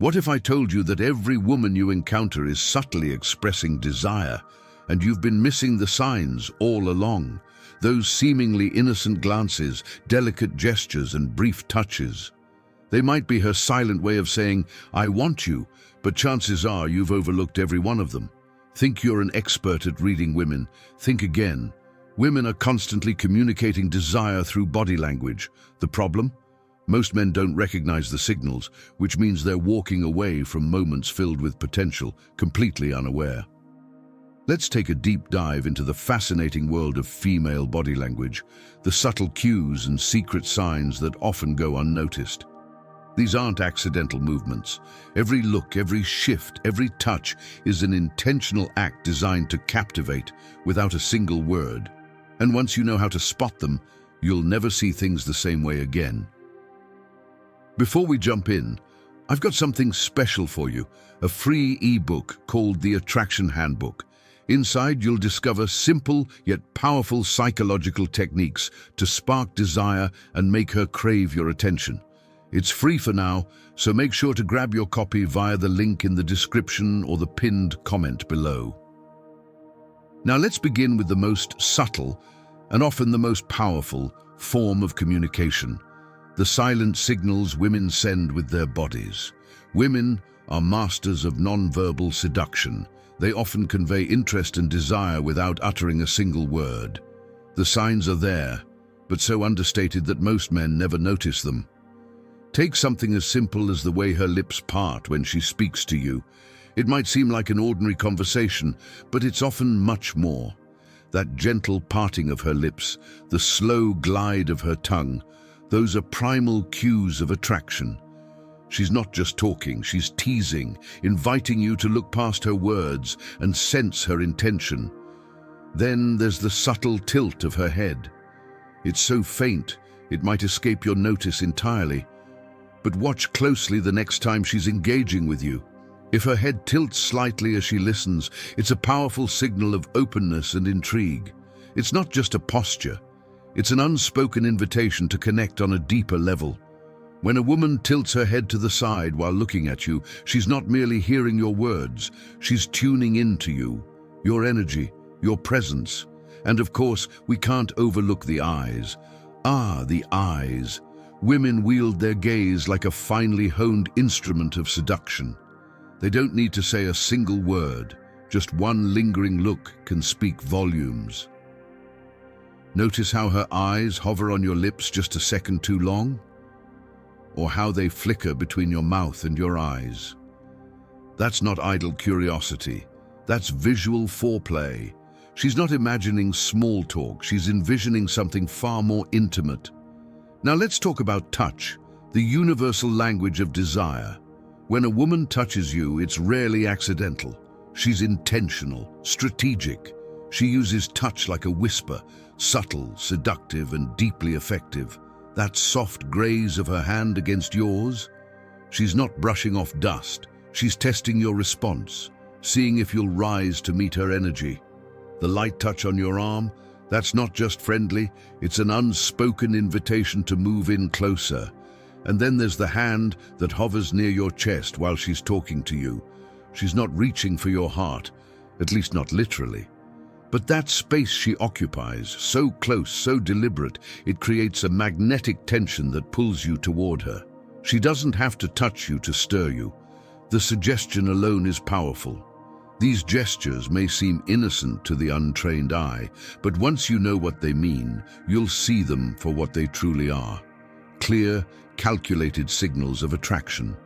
What if I told you that every woman you encounter is subtly expressing desire, and you've been missing the signs all along? Those seemingly innocent glances, delicate gestures, and brief touches. They might be her silent way of saying, "I want you," but chances are you've overlooked every one of them. Think you're an expert at reading women. Think again. Women are constantly communicating desire through body language. The problem? Most men don't recognize the signals, which means they're walking away from moments filled with potential, completely unaware. Let's take a deep dive into the fascinating world of female body language, the subtle cues and secret signs that often go unnoticed. These aren't accidental movements. Every look, every shift, every touch is an intentional act designed to captivate without a single word. And once you know how to spot them, you'll never see things the same way again. Before we jump in, I've got something special for you, a free ebook called The Attraction Handbook. Inside, you'll discover simple yet powerful psychological techniques to spark desire and make her crave your attention. It's free for now, so make sure to grab your copy via the link in the description or the pinned comment below. Now let's begin with the most subtle and often the most powerful form of communication, the silent signals women send with their bodies. Women are masters of non-verbal seduction. They often convey interest and desire without uttering a single word. The signs are there, but so understated that most men never notice them. Take something as simple as the way her lips part when she speaks to you. It might seem like an ordinary conversation, but it's often much more. That gentle parting of her lips, the slow glide of her tongue, those are primal cues of attraction. She's not just talking, she's teasing, inviting you to look past her words and sense her intention. Then there's the subtle tilt of her head. It's so faint, it might escape your notice entirely. But watch closely the next time she's engaging with you. If her head tilts slightly as she listens, it's a powerful signal of openness and intrigue. It's not just a posture. It's an unspoken invitation to connect on a deeper level. When a woman tilts her head to the side while looking at you, she's not merely hearing your words, she's tuning into you, your energy, your presence. And of course, we can't overlook the eyes. The eyes. Women wield their gaze like a finely honed instrument of seduction. They don't need to say a single word. Just one lingering look can speak volumes. Notice how her eyes hover on your lips just a second too long? Or how they flicker between your mouth and your eyes. That's not idle curiosity. That's visual foreplay. She's not imagining small talk. She's envisioning something far more intimate. Now let's talk about touch, the universal language of desire. When a woman touches you, it's rarely accidental. She's intentional, strategic. She uses touch like a whisper, subtle, seductive, and deeply effective. That soft graze of her hand against yours, she's not brushing off dust. She's testing your response, seeing if you'll rise to meet her energy. The light touch on your arm, that's not just friendly, it's an unspoken invitation to move in closer. And then there's the hand that hovers near your chest while she's talking to you. She's not reaching for your heart, at least not literally. But that space she occupies, so close, so deliberate, it creates a magnetic tension that pulls you toward her. She doesn't have to touch you to stir you. The suggestion alone is powerful. These gestures may seem innocent to the untrained eye, but once you know what they mean, you'll see them for what they truly are. Clear, calculated signals of attraction.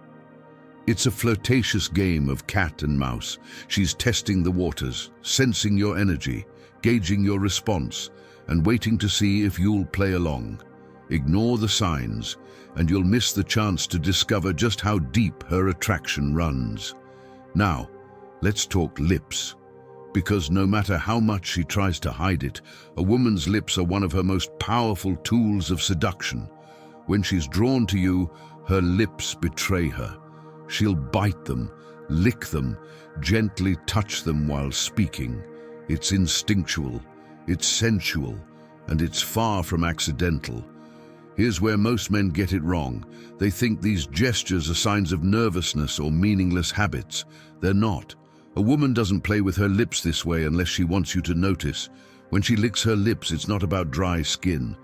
It's a flirtatious game of cat and mouse. She's testing the waters, sensing your energy, gauging your response, and waiting to see if you'll play along. Ignore the signs, and you'll miss the chance to discover just how deep her attraction runs. Now, let's talk lips. Because no matter how much she tries to hide it, a woman's lips are one of her most powerful tools of seduction. When she's drawn to you, her lips betray her. She'll bite them, lick them, gently touch them while speaking. It's instinctual, it's sensual, and it's far from accidental. Here's where most men get it wrong. They think these gestures are signs of nervousness or meaningless habits. They're not. A woman doesn't play with her lips this way unless she wants you to notice. When she licks her lips, it's not about dry skin.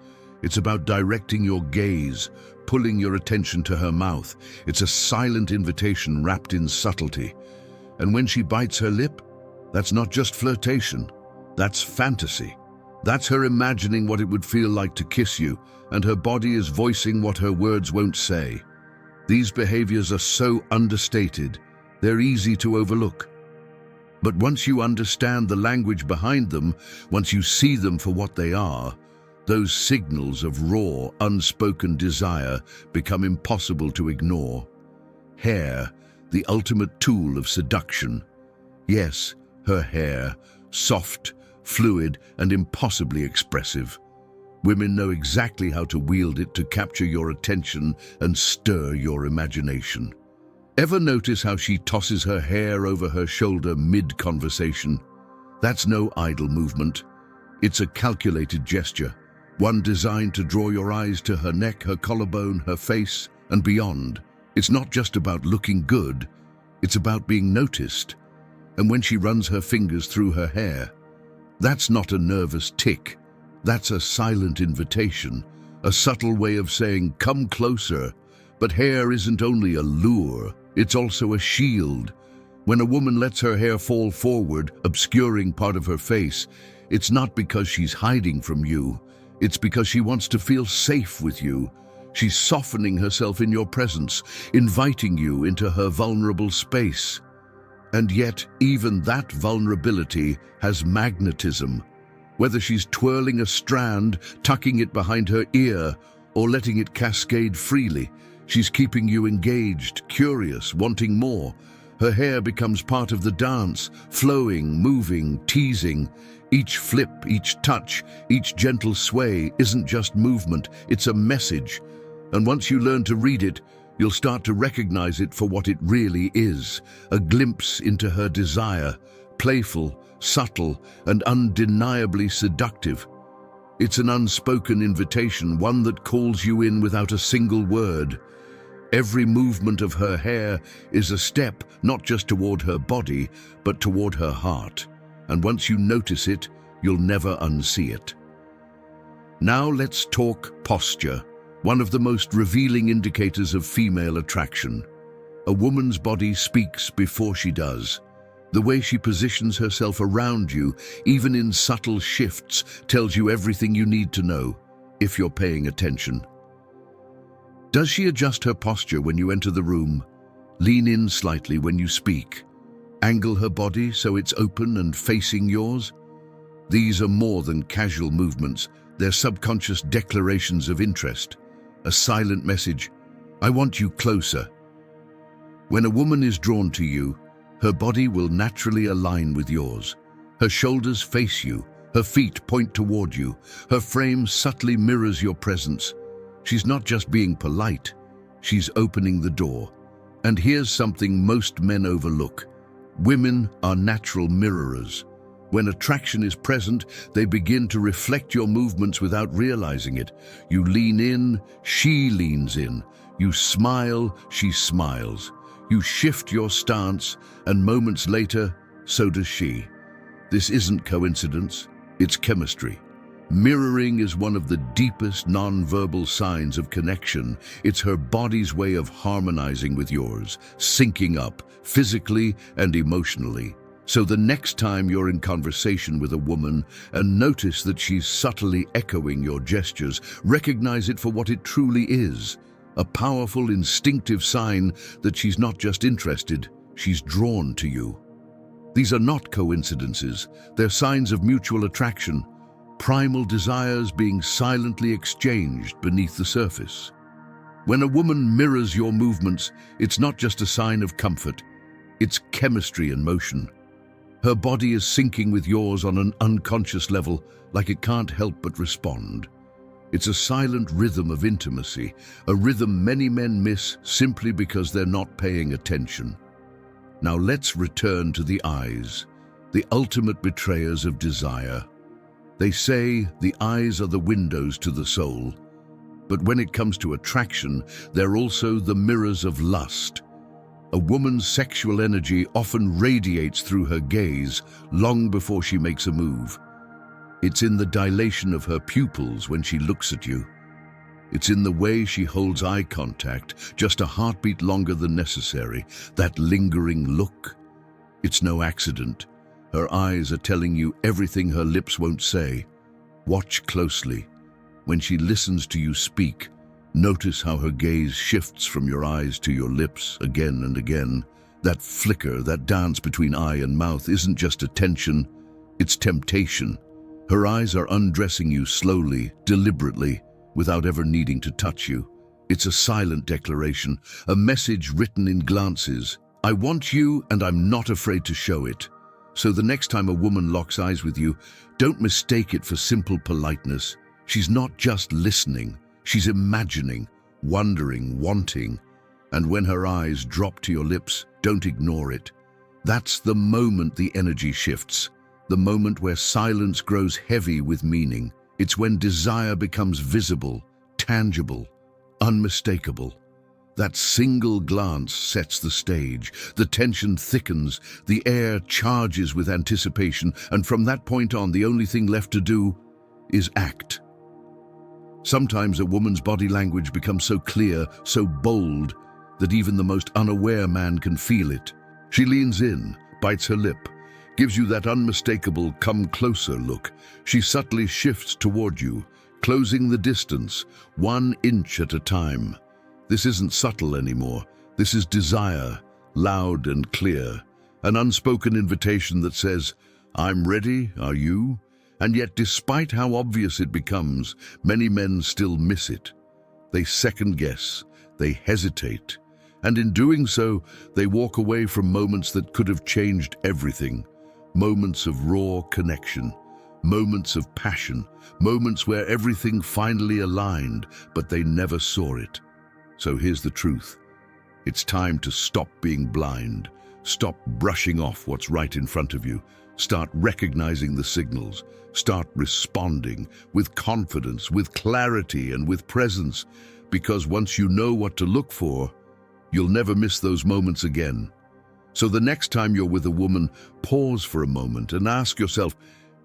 It's about directing your gaze, pulling your attention to her mouth. It's a silent invitation wrapped in subtlety. And when she bites her lip, that's not just flirtation. That's fantasy. That's her imagining what it would feel like to kiss you, and her body is voicing what her words won't say. These behaviors are so understated, they're easy to overlook. But once you understand the language behind them, once you see them for what they are, those signals of raw, unspoken desire become impossible to ignore. Hair, the ultimate tool of seduction. Yes, her hair, soft, fluid, and impossibly expressive. Women know exactly how to wield it to capture your attention and stir your imagination. Ever notice how she tosses her hair over her shoulder mid-conversation? That's no idle movement. It's a calculated gesture, one designed to draw your eyes to her neck, her collarbone, her face, and beyond. It's not just about looking good, it's about being noticed. And when she runs her fingers through her hair, that's not a nervous tick. That's a silent invitation, a subtle way of saying, come closer. But hair isn't only a lure, it's also a shield. When a woman lets her hair fall forward, obscuring part of her face, it's not because she's hiding from you. It's because she wants to feel safe with you. She's softening herself in your presence, inviting you into her vulnerable space. And yet, even that vulnerability has magnetism. Whether she's twirling a strand, tucking it behind her ear, or letting it cascade freely, she's keeping you engaged, curious, wanting more. Her hair becomes part of the dance, flowing, moving, teasing. Each flip, each touch, each gentle sway isn't just movement, it's a message. And once you learn to read it, you'll start to recognize it for what it really is, a glimpse into her desire, playful, subtle, and undeniably seductive. It's an unspoken invitation, one that calls you in without a single word. Every movement of her hair is a step not just toward her body, but toward her heart. And once you notice it, you'll never unsee it. Now let's talk posture, one of the most revealing indicators of female attraction. A woman's body speaks before she does. The way she positions herself around you, even in subtle shifts, tells you everything you need to know, if you're paying attention. Does she adjust her posture when you enter the room? Lean in slightly when you speak? Angle her body so it's open and facing yours? These are more than casual movements. They're subconscious declarations of interest. A silent message, I want you closer. When a woman is drawn to you, her body will naturally align with yours. Her shoulders face you, her feet point toward you, her frame subtly mirrors your presence. She's not just being polite, she's opening the door. And here's something most men overlook. Women are natural mirrors. When attraction is present, they begin to reflect your movements without realizing it. You lean in, she leans in. You smile, she smiles. You shift your stance, and moments later, so does she. This isn't coincidence, it's chemistry. Mirroring is one of the deepest non-verbal signs of connection. It's her body's way of harmonizing with yours, syncing up, physically and emotionally. So the next time you're in conversation with a woman and notice that she's subtly echoing your gestures, recognize it for what it truly is. A powerful, instinctive sign that she's not just interested, she's drawn to you. These are not coincidences, they're signs of mutual attraction, primal desires being silently exchanged beneath the surface. When a woman mirrors your movements, it's not just a sign of comfort, it's chemistry in motion. Her body is syncing with yours on an unconscious level, like it can't help but respond. It's a silent rhythm of intimacy, a rhythm many men miss simply because they're not paying attention. Now let's return to the eyes, the ultimate betrayers of desire. They say the eyes are the windows to the soul. But when it comes to attraction, they're also the mirrors of lust. A woman's sexual energy often radiates through her gaze long before she makes a move. It's in the dilation of her pupils when she looks at you. It's in the way she holds eye contact, just a heartbeat longer than necessary, that lingering look. It's no accident. Her eyes are telling you everything her lips won't say. Watch closely. When she listens to you speak, notice how her gaze shifts from your eyes to your lips again and again. That flicker, that dance between eye and mouth isn't just attention, it's temptation. Her eyes are undressing you slowly, deliberately, without ever needing to touch you. It's a silent declaration, a message written in glances. I want you and I'm not afraid to show it. So the next time a woman locks eyes with you, don't mistake it for simple politeness. She's not just listening, she's imagining, wondering, wanting. And when her eyes drop to your lips, don't ignore it. That's the moment the energy shifts, the moment where silence grows heavy with meaning. It's when desire becomes visible, tangible, unmistakable. That single glance sets the stage. The tension thickens, the air charges with anticipation, and from that point on, the only thing left to do is act. Sometimes a woman's body language becomes so clear, so bold, that even the most unaware man can feel it. She leans in, bites her lip, gives you that unmistakable come closer look. She subtly shifts toward you, closing the distance, 1 inch at a time. This isn't subtle anymore. This is desire, loud and clear. An unspoken invitation that says, I'm ready, are you? And yet, despite how obvious it becomes, many men still miss it. They second guess, they hesitate, and in doing so, they walk away from moments that could have changed everything. Moments of raw connection, moments of passion, moments where everything finally aligned, but they never saw it. So here's the truth. It's time to stop being blind. Stop brushing off what's right in front of you. Start recognizing the signals. Start responding with confidence, with clarity, and with presence. Because once you know what to look for, you'll never miss those moments again. So the next time you're with a woman, pause for a moment and ask yourself,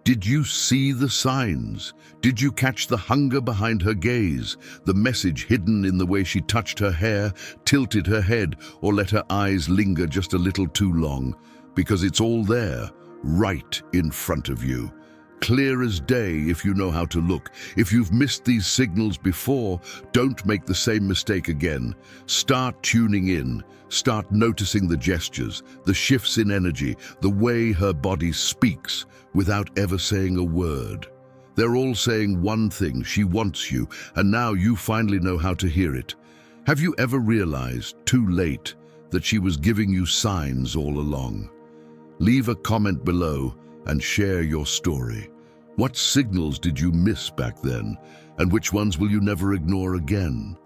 did you see the signs? Did you catch the hunger behind her gaze, the message hidden in the way she touched her hair, tilted her head, or let her eyes linger just a little too long? Because it's all there, right in front of you. Clear as day if you know how to look. If you've missed these signals before, don't make the same mistake again. Start tuning in. Start noticing the gestures, the shifts in energy, the way her body speaks without ever saying a word. They're all saying one thing: she wants you, and now you finally know how to hear it. Have you ever realized, too late, that she was giving you signs all along? Leave a comment below and share your story. What signals did you miss back then, and which ones will you never ignore again?